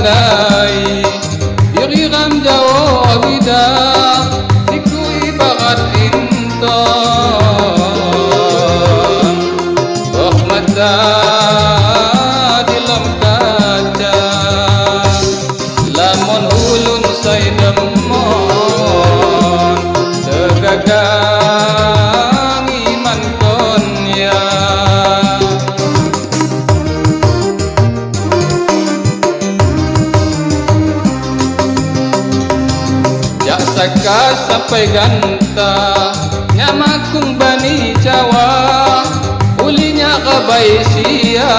pandai diri ram Jawa bida iku ibarat inton rahmata di lam kaca lamun ulun say demon tegagang iman kon ya saka sampai ganta nyamakung bani Jawa ulinya kabai sia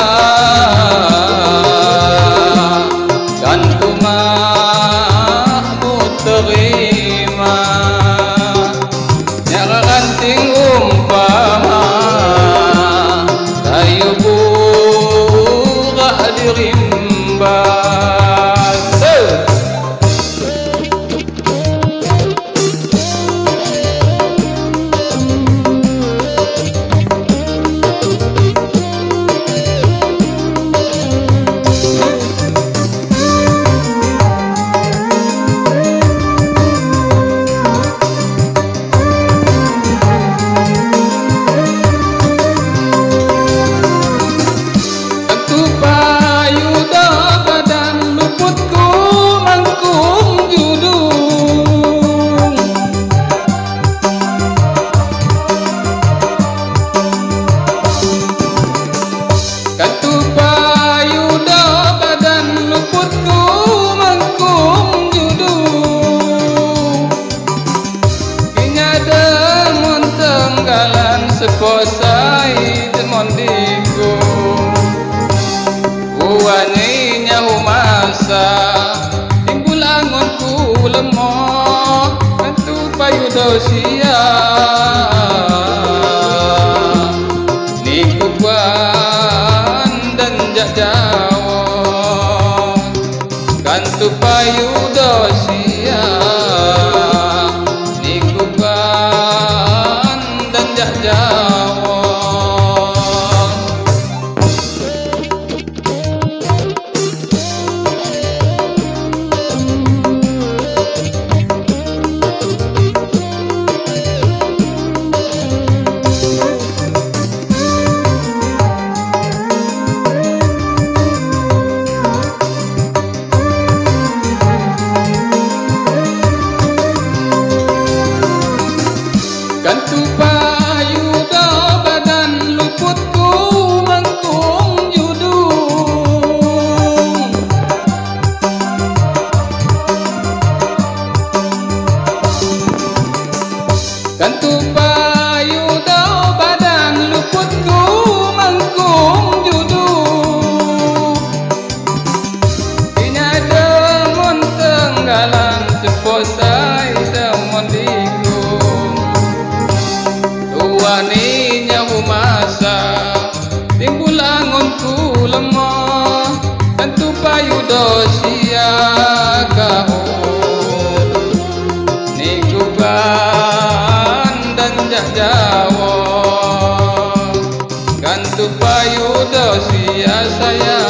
gantu mahmud terima nyarakanting umpama tayu burah dirimba seposai demon diku uwani nyahu masa timbul angonku lemah tentu payu dosia niku ban dan jak jawon gantu payu dosia niku ban dan jak jawon gantu payu do badan luputku mangkung judung gantu payu do badan luputku mangkung judung inya demon tenggalan seposai demon diku wani nyahu masa timbul angonku lemah tentu payu dosia kau niku ban dan jak jawon gantu payu dosia saya